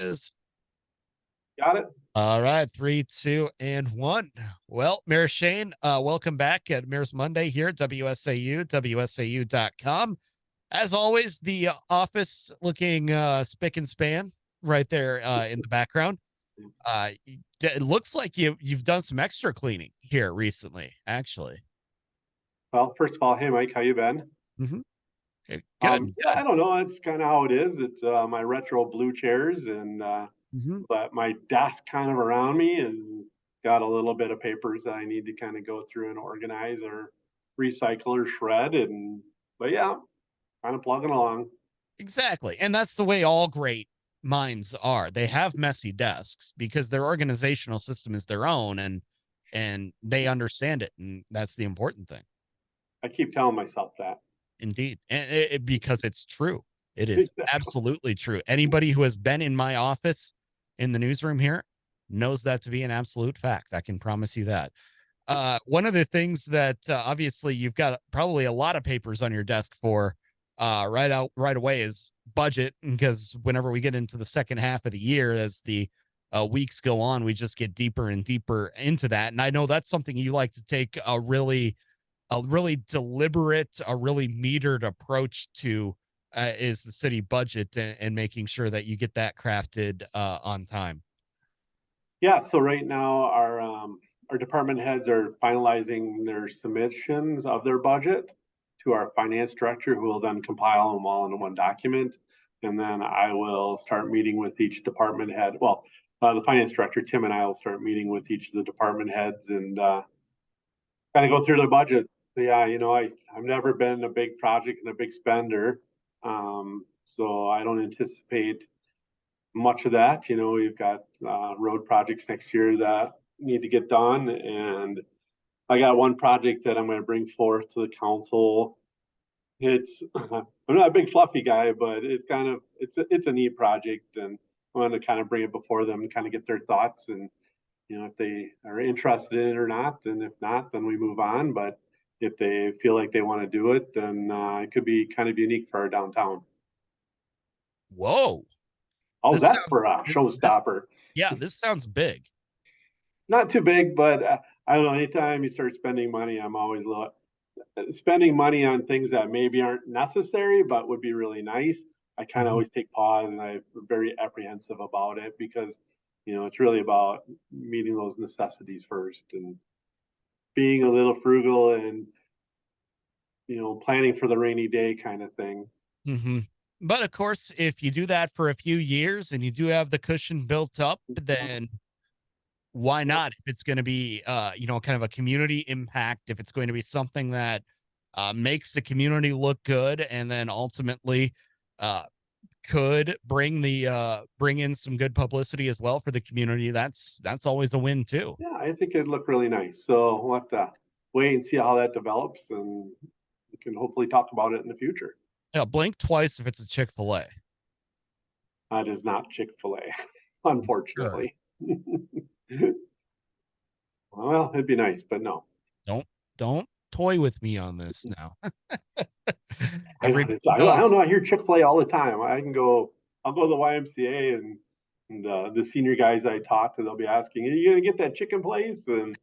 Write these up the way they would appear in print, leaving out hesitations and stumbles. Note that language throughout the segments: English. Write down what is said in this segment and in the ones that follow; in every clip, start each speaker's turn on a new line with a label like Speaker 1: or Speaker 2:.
Speaker 1: is.
Speaker 2: Got it.
Speaker 1: All right, 3, 2, and 1. Well, Mayor Shane, welcome back at Mayor's Monday here at WSAU, WSAU.com. As always, the office looking spick and span right there in the background. It looks like you've done some extra cleaning here recently, actually.
Speaker 2: Well, first of all, hey Mike, how you been?
Speaker 1: Mm-hmm. Okay, good,
Speaker 2: Yeah, I don't know. It's kind of how it is. It's my retro blue chairs, and
Speaker 1: good.
Speaker 2: but my desk kind of around me, and got a little bit of papers that I need to kind of go through and organize or recycle or shred. And but yeah, kind of plugging along.
Speaker 1: Exactly. And that's the way all great minds are. They have messy desks because their organizational system is their own and they understand it, and that's the important thing.
Speaker 2: I keep telling myself that.
Speaker 1: Indeed. And because it's true. It is
Speaker 2: Exactly.
Speaker 1: absolutely true. Anybody who has been in my office in the newsroom here knows that to be an absolute fact. I can promise you that. One of the things that obviously you've got probably a lot of papers on your desk for right away is budget, because whenever we get into the second half of the year, as the weeks go on, we just get deeper and deeper into that. And I know that's something you like to take a really deliberate, a really metered approach to, is the city budget, and making sure that you get that crafted on time.
Speaker 2: Yeah. So right now, our department heads are finalizing their submissions of their budget to our finance director, who will then compile them all into one document. And then I will start meeting with each department head. Well, the finance director, Tim, and I will start meeting with each of the department heads and kind of go through their budget. So, yeah, I've never been a big project and a big spender. So I don't anticipate much of that. We've got road projects next year that need to get done. And I got one project that I'm going to bring forth to the council. It's I'm not a big fluffy guy, but it's a neat project, and I want to kind of bring it before them and kind of get their thoughts, and if they are interested in it or not. And if not, then we move on. But if they feel like they want to do it, then it could be kind of unique for our downtown.
Speaker 1: Whoa.
Speaker 2: How's
Speaker 1: This
Speaker 2: that
Speaker 1: sounds
Speaker 2: for a
Speaker 1: this
Speaker 2: showstopper?
Speaker 1: Yeah, this sounds big.
Speaker 2: Not too big, but I don't know. Anytime you start spending money, I'm always spending money on things that maybe aren't necessary but would be really nice. I kind of
Speaker 1: Mhm.
Speaker 2: always take pause, and I'm very apprehensive about it because it's really about meeting those necessities first and being a little frugal and planning for the rainy day kind of thing.
Speaker 1: Mhm. But of course, if you do that for a few years and you do have the cushion built up, then why not? If it's going to be, kind of a community impact, if it's going to be something that makes the community look good, and then ultimately uh, could bring in some good publicity as well for the community, that's always a win too.
Speaker 2: Yeah, I think it'd look really nice. So we'll have to wait and see how that develops, and we can hopefully talk about it in the future.
Speaker 1: Yeah, blink twice if it's a Chick-fil-A.
Speaker 2: That is not Chick-fil-A,
Speaker 1: Sure.
Speaker 2: unfortunately. Well, it'd be nice, but no.
Speaker 1: Don't don't toy with me on this now.
Speaker 2: I know.
Speaker 1: Everybody
Speaker 2: I don't
Speaker 1: knows.
Speaker 2: know. I hear Chick-fil-A all the time. I'll go to the YMCA, and the senior guys I talk to, they'll be asking, "Are you gonna get that chicken place?" And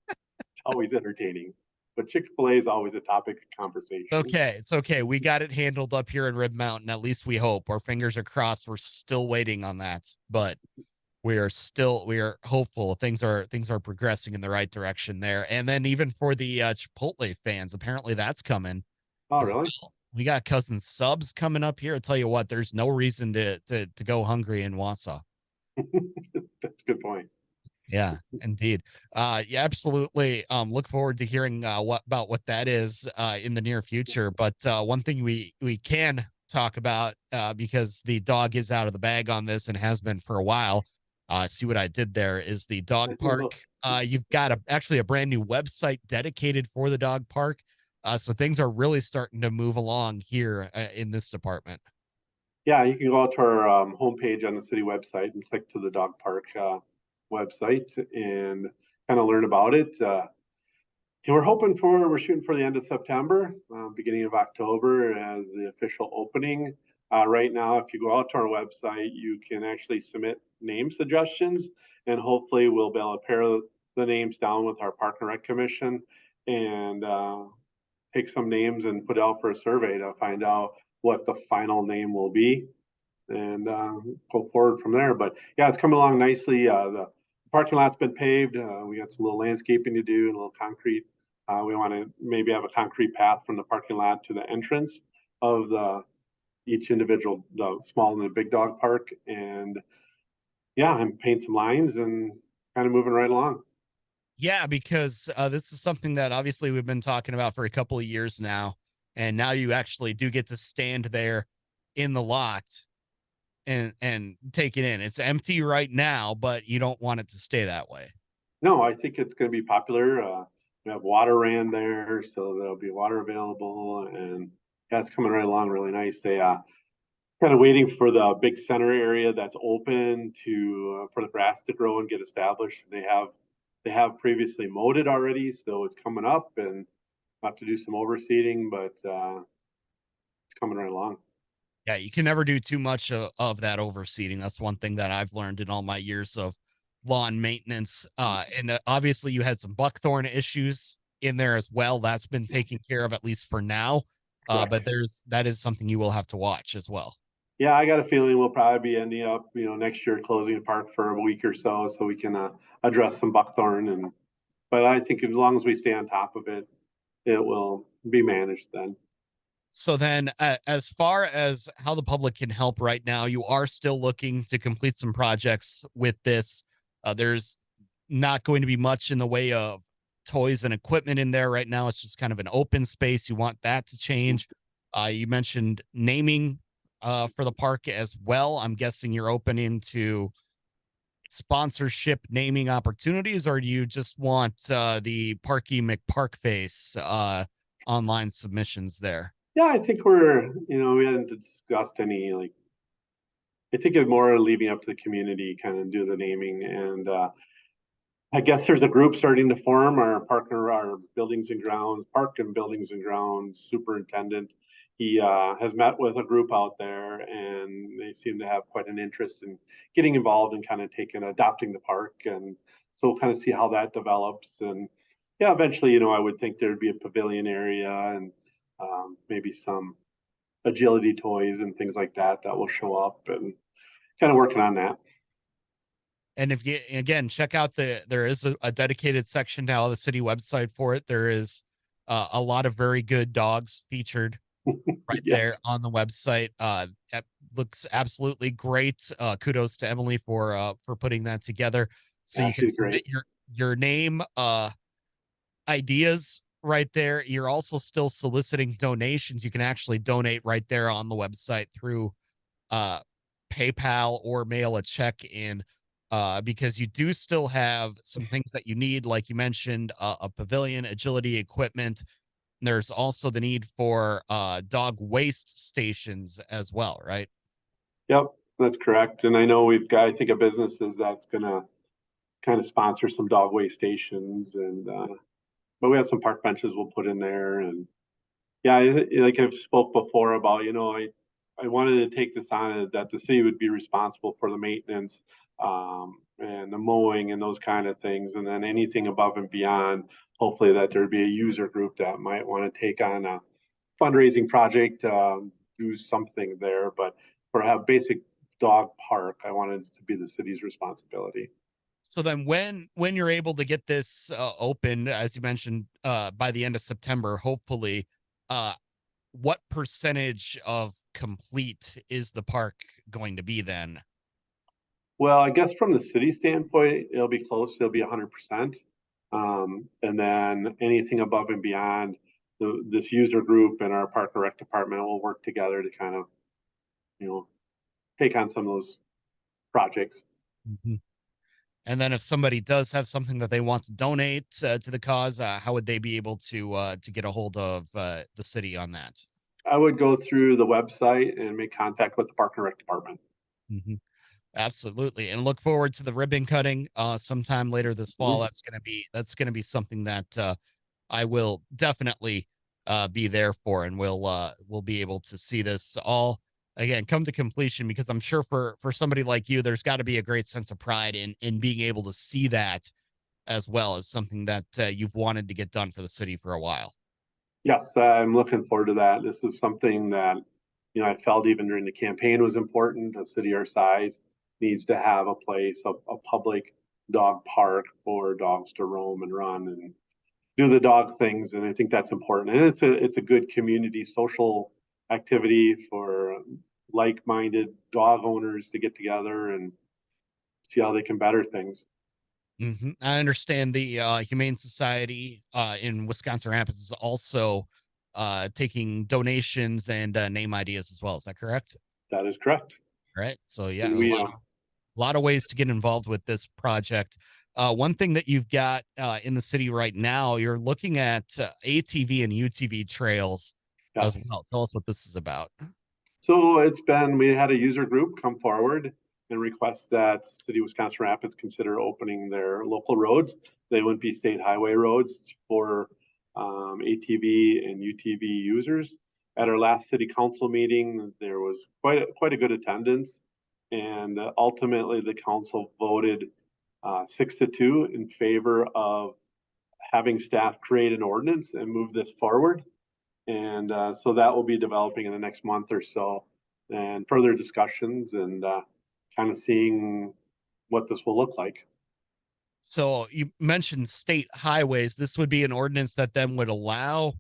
Speaker 2: it's always entertaining. But Chick-fil-A is always a topic of conversation.
Speaker 1: Okay, it's okay. We got it handled up here in Rib Mountain. At least we hope. Our fingers are crossed. We're still waiting on that, but we are hopeful. Things are progressing in the right direction there. And then even for the Chipotle fans, apparently that's coming
Speaker 2: Oh,
Speaker 1: as
Speaker 2: really?
Speaker 1: well. We got cousin subs coming up here. I tell you what, there's no reason to go hungry in Wausau.
Speaker 2: That's a good point.
Speaker 1: Yeah, indeed. Yeah, absolutely. Look forward to hearing what that is in the near future. But one thing we can talk about, because the dog is out of the bag on this and has been for a while. See what I did there is the dog park. You've got actually a brand new website dedicated for the dog park. So things are really starting to move along here in this department.
Speaker 2: Yeah, you can go out to our homepage on the city website and click to the dog park website and kind of learn about it. And we're shooting for the end of September, beginning of October as the official opening. Right now, if you go out to our website, you can actually submit name suggestions, and hopefully we'll be able to pare the names down with our Park and Rec Commission and take some names and put out for a survey to find out what the final name will be and go forward from there. But yeah, it's coming along nicely. The parking lot's been paved. We got some little landscaping to do and a little concrete. We want to maybe have a concrete path from the parking lot to the entrance of the each individual, the small and the big dog park. And yeah, I'm painting some lines and kind of moving right along.
Speaker 1: Yeah, because this is something that obviously we've been talking about for a couple of years now, and now you actually do get to stand there in the lot and take it in. It's empty right now, but you don't want it to stay that way.
Speaker 2: No, I think it's going to be popular. We have water ran there, so there'll be water available, and yeah, it's coming right along really nice. They kind of waiting for the big center area that's open to for the grass to grow and get established. They have previously mowed it already, so it's coming up, and have to do some overseeding, but it's coming right along.
Speaker 1: Yeah, you can never do too much of that overseeding. That's one thing that I've learned in all my years of lawn maintenance. And obviously, you had some buckthorn issues in there as well. That's been taken care of at least for now. But
Speaker 2: Correct.
Speaker 1: that is something you will have to watch as well.
Speaker 2: Yeah, I got a feeling we'll probably be ending up, next year closing the park for a week or so we can address some buckthorn and. But I think as long as we stay on top of it, it will be managed then.
Speaker 1: So then, as far as how the public can help right now, you are still looking to complete some projects with this. There's not going to be much in the way of toys and equipment in there right now. It's just kind of an open space. You want that to change. You mentioned naming for the park as well. I'm guessing you're open into sponsorship naming opportunities, or do you just want the Parky McParkface online submissions there?
Speaker 2: Yeah, I think we hadn't discussed any like. I think it's more leaving up to the community, kind of do the naming, and I guess there's a group starting to form. Our buildings and grounds, park and buildings and grounds superintendent. He has met with a group out there, and they seem to have quite an interest in getting involved and kind of adopting the park, and so we'll kind of see how that develops. And yeah, eventually, I would think there'd be a pavilion area and maybe some agility toys and things like that will show up, and kind of working on that.
Speaker 1: And if you again check out there is a dedicated section now on the city website for it. There is a lot of very good dogs featured right
Speaker 2: Yeah,
Speaker 1: there on the website. It looks absolutely great. Kudos to Emily for putting that together. So
Speaker 2: yeah,
Speaker 1: you can
Speaker 2: she's great.
Speaker 1: submit your name, ideas right there. You're also still soliciting donations. You can actually donate right there on the website through uh, PayPal or mail a check in, because you do still have some things that you need, like you mentioned, a pavilion, agility equipment. There's also the need for dog waste stations as well, right?
Speaker 2: Yep, that's correct. And I know we've got, I think, a businesses that's gonna kind of sponsor some dog waste stations, and but we have some park benches we'll put in there, and yeah, like I've spoke before about, I wanted to take this on that the city would be responsible for the maintenance and the mowing and those kind of things, and then anything above and beyond. Hopefully, that there'd be a user group that might want to take on a fundraising project, do something there. But for a basic dog park, I wanted it to be the city's responsibility.
Speaker 1: So then when you're able to get this open, as you mentioned, by the end of September, hopefully, uh, what percentage of complete is the park going to be then?
Speaker 2: Well, I guess from the city standpoint, it'll be close. It'll be 100%. And then anything above and beyond, this user group and our park and rec department will work together to kind of, you know, take on some of those projects.
Speaker 1: Mhm. And then if somebody does have something that they want to donate to the cause, how would they be able to get a hold of the city on that?
Speaker 2: I would go through the website and make contact with the park and rec department.
Speaker 1: Mhm. Absolutely, and look forward to the ribbon cutting sometime later this fall.
Speaker 2: Mhm.
Speaker 1: That's gonna be something that I will definitely be there for, and we'll be able to see this all again come to completion, because I'm sure for somebody like you, there's got to be a great sense of pride in being able to see that as well as something that you've wanted to get done for the city for a while.
Speaker 2: Yes, I'm looking forward to that. This is something that, I felt even during the campaign was important. A city our size needs to have a place, a public dog park for dogs to roam and run and do the dog things. And I think that's important. And it's a good community social activity for like-minded dog owners to get together and see how they can better things.
Speaker 1: I understand the Humane Society in Wisconsin Rapids is also taking donations and name ideas as well. Is that correct?
Speaker 2: That is correct.
Speaker 1: Right. So yeah,
Speaker 2: And we,
Speaker 1: a lot of ways to get involved with this project. One thing that you've got in the city right now, you're looking at ATV and UTV trails as
Speaker 2: yes.
Speaker 1: well. Tell us what this is about.
Speaker 2: So we had a user group come forward and request that City of Wisconsin Rapids consider opening their local roads. They wouldn't be state highway roads for ATV and UTV users. At our last city council meeting, there was quite a good attendance, and ultimately the council voted 6-2 in favor of having staff create an ordinance and move this forward. And so that will be developing in the next month or so, and further discussions and kind of seeing what this will look like.
Speaker 1: So you mentioned state highways. This would be an ordinance that then would allow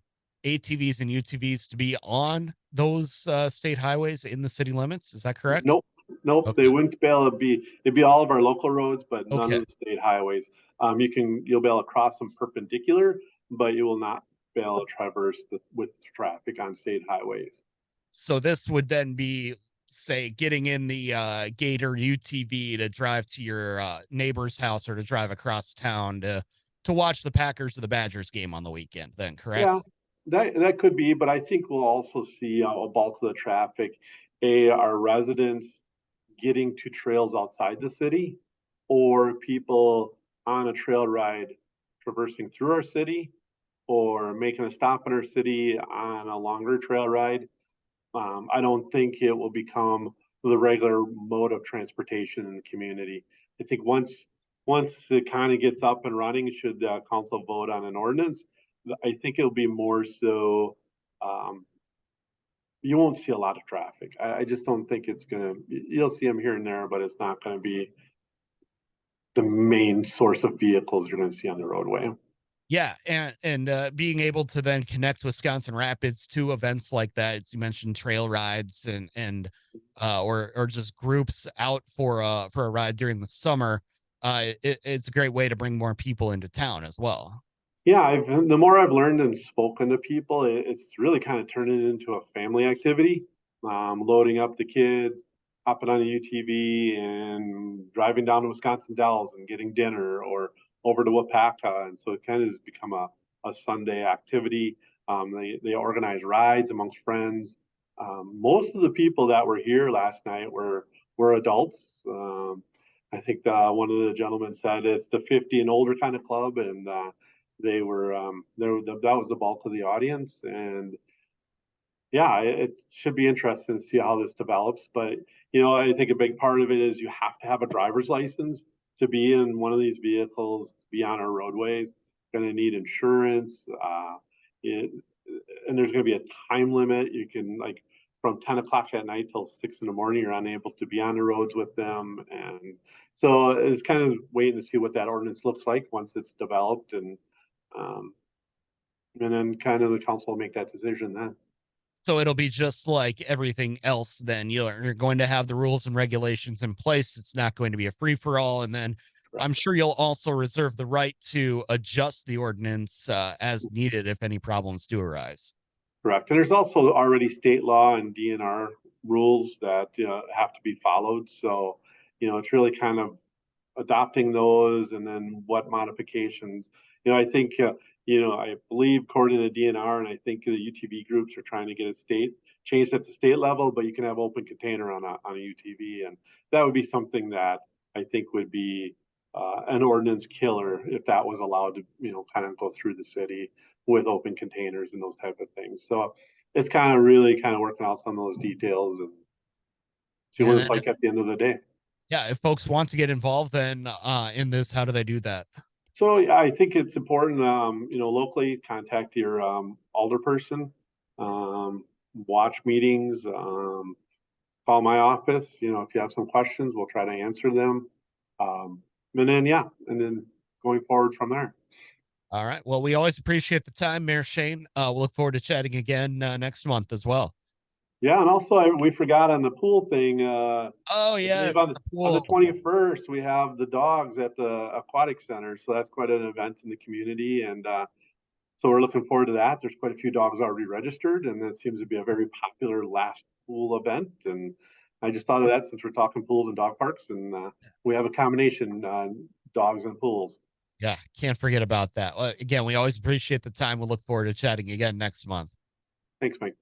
Speaker 1: ATVs and UTVs to be on those state highways in the city limits. Is that correct?
Speaker 2: Nope, nope, they
Speaker 1: Okay.
Speaker 2: wouldn't be able to it'd be all of our local roads, but none
Speaker 1: Okay.
Speaker 2: of the state highways. You'll be able to cross them perpendicular, but you will not be able to traverse with traffic on state highways.
Speaker 1: So this would then be, say, getting in the Gator UTV to drive to your neighbor's house or to drive across town to watch the Packers or the Badgers game on the weekend. Then,
Speaker 2: Yeah,
Speaker 1: correct?
Speaker 2: that could be, but I think we'll also see a bulk of the traffic, our residents getting to trails outside the city, or people on a trail ride traversing through our city, or making a stop in our city on a longer trail ride. I don't think it will become the regular mode of transportation in the community. I think once it kind of gets up and running, should the council vote on an ordinance, I think it'll be more so. Um, you won't see a lot of traffic. I just don't think it's gonna. You'll see them here and there, but it's not going to be the main source of vehicles you're going to see on the roadway.
Speaker 1: Yeah, and being able to then connect Wisconsin Rapids to events like that, as you mentioned, trail rides or just groups out for a ride during the summer. It's a great way to bring more people into town as well.
Speaker 2: Yeah, the more I've learned and spoken to people, it's really kind of turning into a family activity. Loading up the kids, hopping on a UTV, and driving down to Wisconsin Dells and getting dinner, or over to Wapaka. And so it kind of has become a Sunday activity. They organize rides amongst friends. Most of the people that were here last night were adults. I think one of the gentlemen said it's the 50 and older kind of club, and that was the bulk of the audience. And yeah, it should be interesting to see how this develops. But I think a big part of it is you have to have a driver's license to be in one of these vehicles, to be on our roadways. Going to need insurance. It, and there's going to be a time limit. You can, like, from 10 o'clock at night till 6 in the morning, you're unable to be on the roads with them. And so it's kind of waiting to see what that ordinance looks like once it's developed, um, and then kind of the council will make that decision then.
Speaker 1: So it'll be just like everything else. Then you're going to have the rules and regulations in place. It's not going to be a free for all. And then I'm
Speaker 2: Correct.
Speaker 1: sure you'll also reserve the right to adjust the ordinance as needed if any problems do arise.
Speaker 2: Correct. And there's also already state law and DNR rules that have to be followed. So, it's really kind of adopting those, and then what modifications. I think, I believe according to the DNR, and I think the UTV groups are trying to get a state changed at the state level, but you can have open container on a UTV, and that would be something that I think would be an ordinance killer if that was allowed to, kind of go through the city with open containers and those type of things. So it's kind of really kind of working out some of those details, and see
Speaker 1: And
Speaker 2: what it's
Speaker 1: then
Speaker 2: like at the end of the day.
Speaker 1: yeah, if folks want to get involved then in this, how do they do that?
Speaker 2: So yeah, I think it's important, locally contact your alderperson, um, watch meetings, call my office. If you have some questions, we'll try to answer them. Um, and then yeah, and then going forward from there.
Speaker 1: All right. Well, we always appreciate the time, Mayor Shane. We'll look forward to chatting again next month as well.
Speaker 2: Yeah, and also we forgot on the pool thing.
Speaker 1: Oh
Speaker 2: I believe
Speaker 1: yes, the
Speaker 2: on the
Speaker 1: pool.
Speaker 2: 21st we have the dogs at the aquatic center, so that's quite an event in the community, and so we're looking forward to that. There's quite a few dogs already registered, and it seems to be a very popular last pool event. And I just thought of that since we're talking pools and dog parks, and we have a combination dogs and pools.
Speaker 1: Yeah, can't forget about that. Again, we always appreciate the time. We'll look forward to chatting again next month.
Speaker 2: Thanks, Mike.